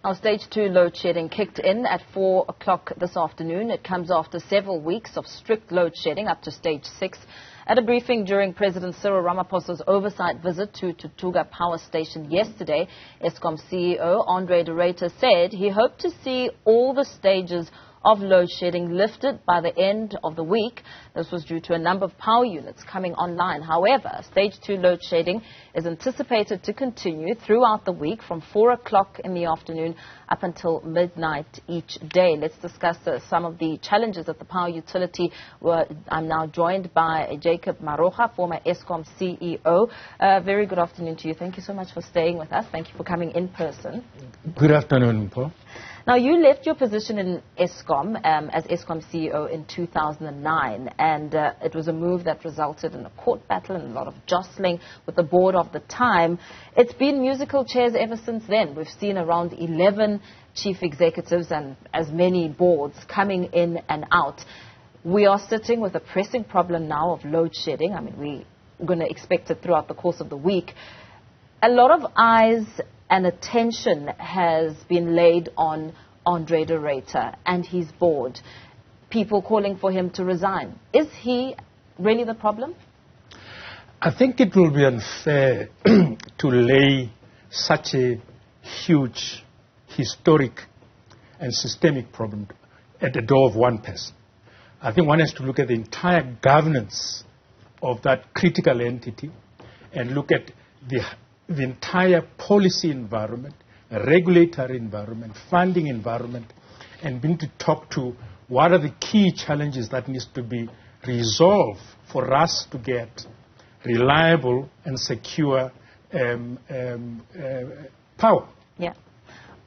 Our stage 2 load shedding kicked in at 4 o'clock this afternoon. It comes after several weeks of strict load shedding up to stage 6. At a briefing during President Cyril Ramaphosa's oversight visit to Tutuka power station yesterday, Eskom CEO Ruyter said he hoped to see all the stages of load shedding lifted by the end of the week. This was due to a number of power units coming online. However, stage 2 load shedding is anticipated to continue throughout the week from 4 o'clock in the afternoon up until midnight each day. Let's discuss some of the challenges at the power utility. I'm now joined by Jacob Maroga, former Eskom CEO. Very good afternoon to you. Thank you so much for staying with us. Thank you for coming in person. Good afternoon, Paul. Now, you left your position in Eskom as Eskom CEO in 2009, and it was a move that resulted in a court battle and a lot of jostling with the board of the time. It's been musical chairs ever since then. We've seen around 11 chief executives and as many boards coming in and out. We are sitting with a pressing problem now of load shedding. I mean, we're going to expect it throughout the course of the week. A lot of eyes and attention has been laid on Ruyter and his board. People calling for him to resign. Is he really the problem? I think it will be unfair to lay such a huge, historic and systemic problem at the door of one person. I think one has to look at the entire governance of that critical entity and look at the entire policy environment, regulatory environment, funding environment, and begin to talk to what are the key challenges that needs to be resolved for us to get reliable and secure power. Yeah.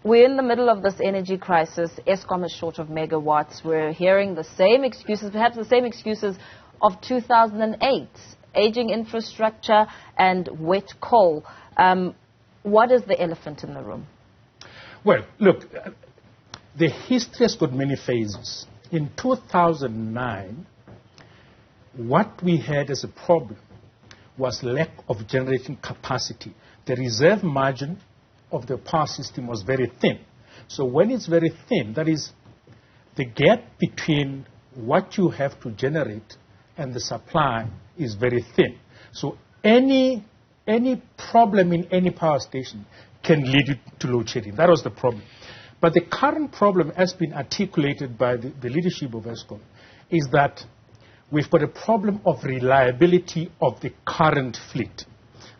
We're in the middle of this energy crisis. Eskom is short of megawatts. We're hearing the same excuses, perhaps the same excuses of 2008, aging infrastructure and wet coal. What is the elephant in the room? Well, look, the history has got many phases. In 2009, what we had as a problem was lack of generating capacity. The reserve margin of the power system was very thin. So when it's very thin, that is, the gap between what you have to generate and the supply is very thin. So any problem in any power station can lead to load shedding. That was the problem. But the current problem, as been articulated by the leadership of Eskom, is that we've got a problem of reliability of the current fleet.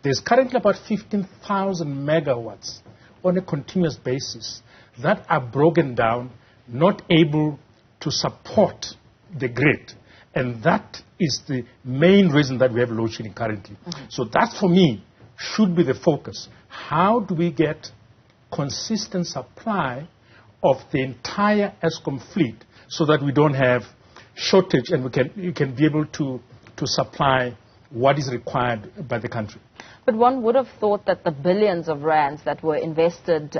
There's currently about 15,000 megawatts on a continuous basis that are broken down, not able to support the grid. And that is the main reason that we have load shedding currently. Mm-hmm. So that, for me, should be the focus. How do we get consistent supply of the entire Eskom fleet so that we don't have shortage and we can be able to supply what is required by the country? But one would have thought that the billions of rands that were invested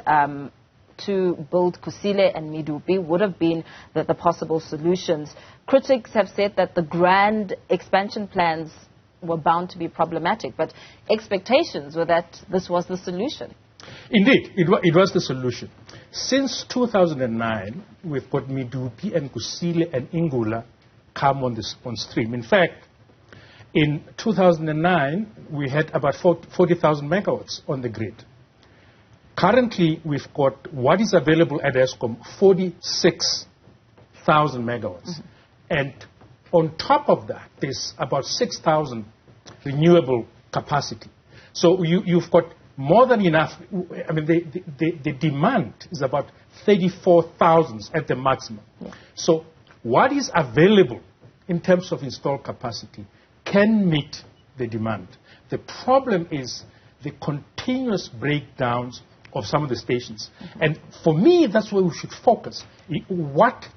to build Kusile and Medupi would have been the possible solutions. Critics have said that the grand expansion plans were bound to be problematic, but expectations were that this was the solution. Indeed, it was the solution. Since 2009, we've got Medupi and Kusile and Ingula come on stream. In fact, in 2009, we had about 40,000 megawatts on the grid. Currently, we've got what is available at Eskom, 46,000 megawatts. Mm-hmm. And on top of that, there's about 6,000 renewable capacity. So you've got more than enough. I mean, the demand is about 34,000 at the maximum. Yeah. So what is available in terms of installed capacity can meet the demand. The problem is the continuous breakdowns of some of the stations. Mm-hmm. And for me, that's where we should focus. What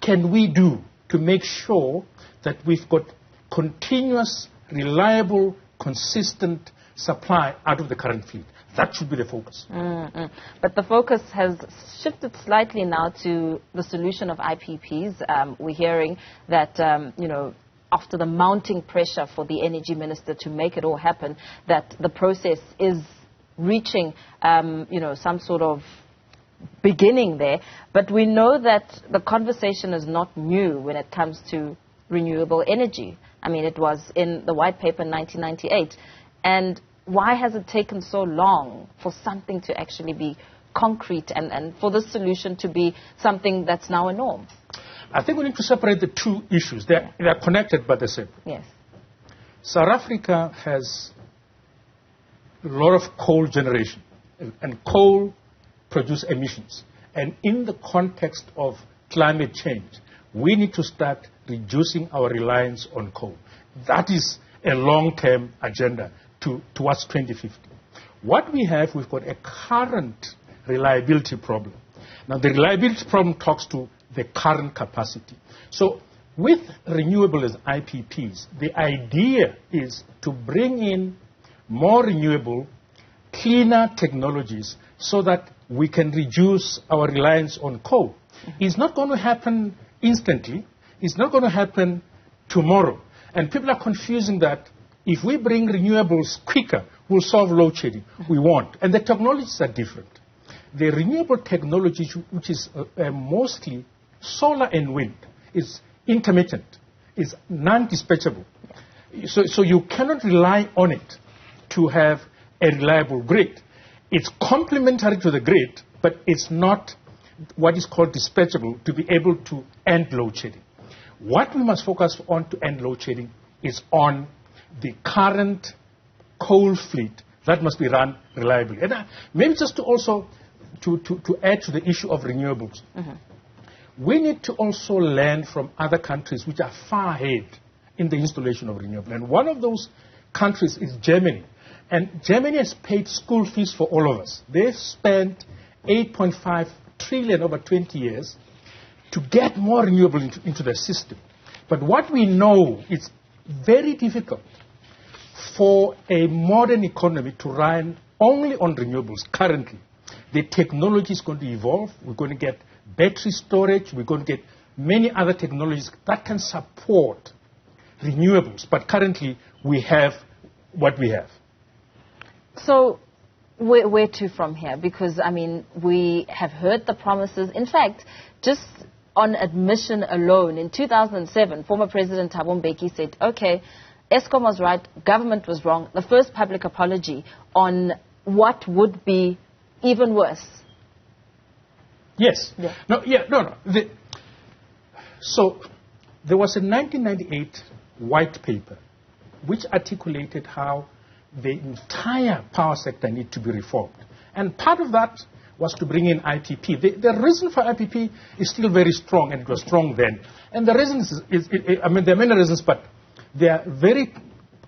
can we do to make sure that we've got continuous, reliable, consistent supply out of the current fleet? That should be the focus. Mm-hmm. But the focus has shifted slightly now to the solution of IPPs. We're hearing that, after the mounting pressure for the energy minister to make it all happen, that the process is reaching, some sort of beginning there. But we know that the conversation is not new when it comes to renewable energy. I mean, it was in the white paper in 1998. And why has it taken so long for something to actually be concrete and for this solution to be something that's now a norm? I think we need to separate the two issues. They are connected, but they're separate. Yes. South Africa has a lot of coal generation, and coal produce emissions. And in the context of climate change, we need to start reducing our reliance on coal. That is a long-term agenda towards 2050. What we have, we've got a current reliability problem. Now, the reliability problem talks to the current capacity. So, with renewables IPPs, the idea is to bring in more renewable, cleaner technologies so that we can reduce our reliance on coal. It's not going to happen instantly. It's not going to happen tomorrow. And people are confusing that if we bring renewables quicker, we'll solve load shedding. We won't. And the technologies are different. The renewable technology, which is mostly solar and wind, is intermittent, is non-dispatchable. So you cannot rely on it to have a reliable grid. It's complementary to the grid, but it's not what is called dispatchable to be able to end load shedding. What we must focus on to end load shedding is on the current coal fleet that must be run reliably. And maybe just to also to add to the issue of renewables, we need to also learn from other countries which are far ahead in the installation of renewables. And one of those countries is Germany. And Germany has paid school fees for all of us. They've spent 8.5 trillion over 20 years to get more renewable into their system. But what we know is very difficult for a modern economy to run only on renewables currently. The technology is going to evolve. We're going to get battery storage. We're going to get many other technologies that can support renewables. But currently, we have what we have. So where to from here? Because, I mean, we have heard the promises. In fact, just on admission alone, in 2007, former President Thabo Mbeki said, okay, Eskom was right, government was wrong. The first public apology on what would be even worse. Yes. Yeah. No. So there was a 1998 white paper which articulated how the entire power sector need to be reformed. And part of that was to bring in IPP. The reason for IPP is still very strong, and it was strong then. And the reason there are many reasons, but there are very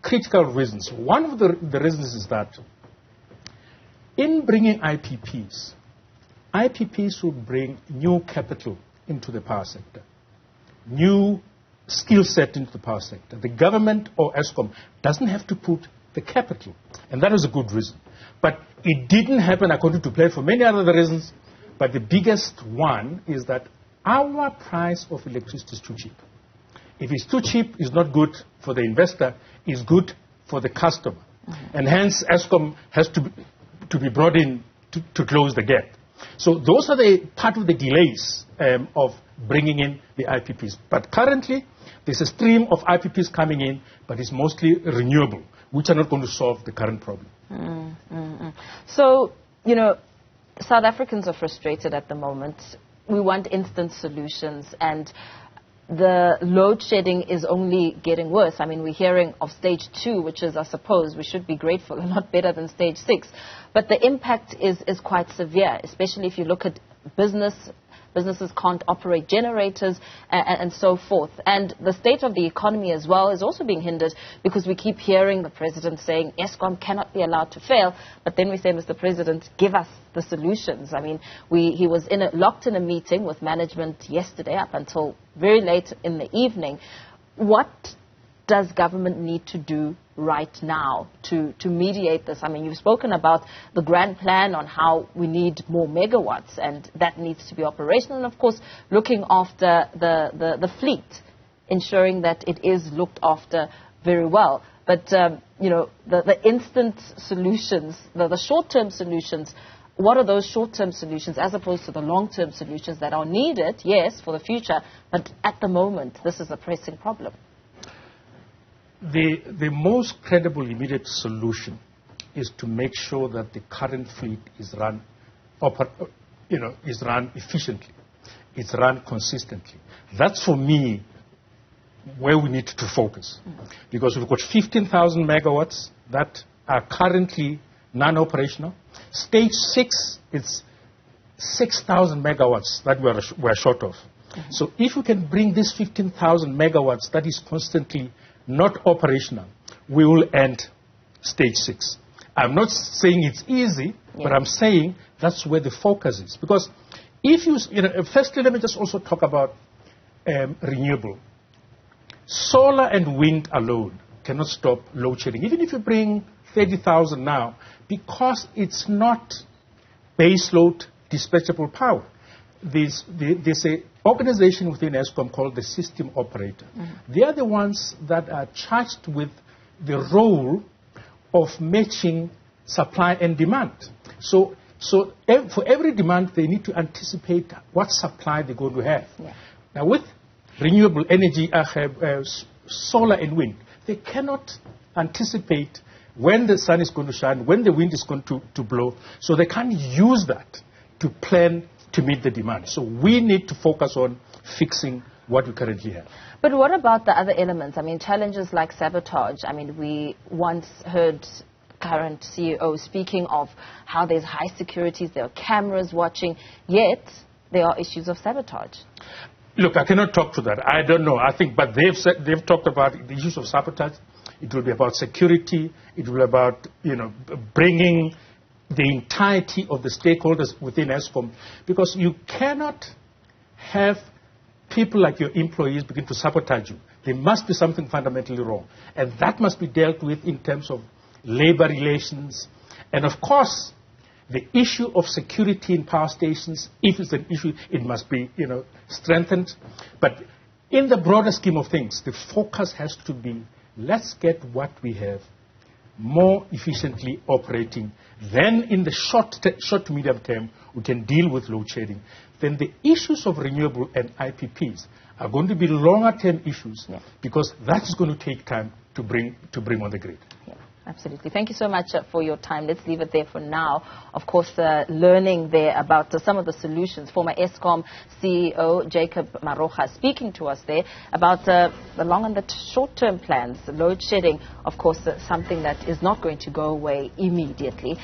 critical reasons. One of the reasons is that in bringing IPPs will bring new capital into the power sector, new skill set into the power sector. The government or Eskom doesn't have to put the capital, and that was a good reason. But it didn't happen according to plan for many other reasons, but the biggest one is that our price of electricity is too cheap. If it's too cheap, it's not good for the investor, it's good for the customer. And hence, Eskom has to be brought in to close the gap. So those are the part of the delays of bringing in the IPPs. But currently, there's a stream of IPPs coming in, but it's mostly renewable, which are not going to solve the current problem. So, South Africans are frustrated at the moment. We want instant solutions, and the load shedding is only getting worse. I mean, we're hearing of stage 2, which is, I suppose, we should be grateful, a lot better than stage 6. But the impact is quite severe, especially if you look at businesses can't operate generators and so forth. And the state of the economy as well is also being hindered because we keep hearing the president saying Eskom cannot be allowed to fail. But then we say, Mr. President, give us the solutions. I mean, he was locked in a meeting with management yesterday up until very late in the evening. What does government need to do right now to mediate this? I mean, you've spoken about the grand plan on how we need more megawatts, and that needs to be operational. And, of course, looking after the fleet, ensuring that it is looked after very well. But, the instant solutions, the short-term solutions what are those short-term solutions as opposed to the long-term solutions that are needed, yes, for the future, but at the moment, this is a pressing problem? The most credible immediate solution is to make sure that the current fleet is run efficiently, it's run consistently. That's, for me, where we need to focus. Because we've got 15,000 megawatts that are currently non-operational. Stage 6, it's 6,000 megawatts that we're short of. So if we can bring this 15,000 megawatts that is constantly not operational, we will end stage 6. I'm not saying it's easy, but I'm saying that's where the focus is. Because if firstly, let me just also talk about renewable. Solar and wind alone cannot stop load shedding. Even if you bring 30,000 now, because it's not baseload dispatchable power. There's an organization within Eskom called the system operator. They are the ones that are charged with the role of matching supply and demand. So for every demand, they need to anticipate what supply they're going to have. Now, with renewable energy, solar and wind, they cannot anticipate when the sun is going to shine, when the wind is going to blow, so they can't use that to plan to meet the demand. So we need to focus on fixing what we currently have. But what about the other elements? I mean, challenges like sabotage. I mean, we once heard current CEO speaking of how there's high securities, there are cameras watching, yet there are issues of sabotage. Look, I cannot talk to that. I don't know. I think, but they've talked about the issues of sabotage. It will be about security. It will be about, bringing the entirety of the stakeholders within Eskom, because you cannot have people like your employees begin to sabotage you. There must be something fundamentally wrong, and that must be dealt with in terms of labor relations, and of course, the issue of security in power stations. If it's an issue, it must be, strengthened. But in the broader scheme of things, the focus has to be, let's get what we have more efficiently operating. Then in the short to medium term, we can deal with load shedding. Then the issues of renewable and IPPs are going to be longer term issues, because that is going to take time to bring on the grid. Absolutely. Thank you so much for your time. Let's leave it there for now. Of course, learning there about some of the solutions. Former Eskom CEO Jacob Maroga speaking to us there about the long and the short-term plans. Load shedding, of course, something that is not going to go away immediately.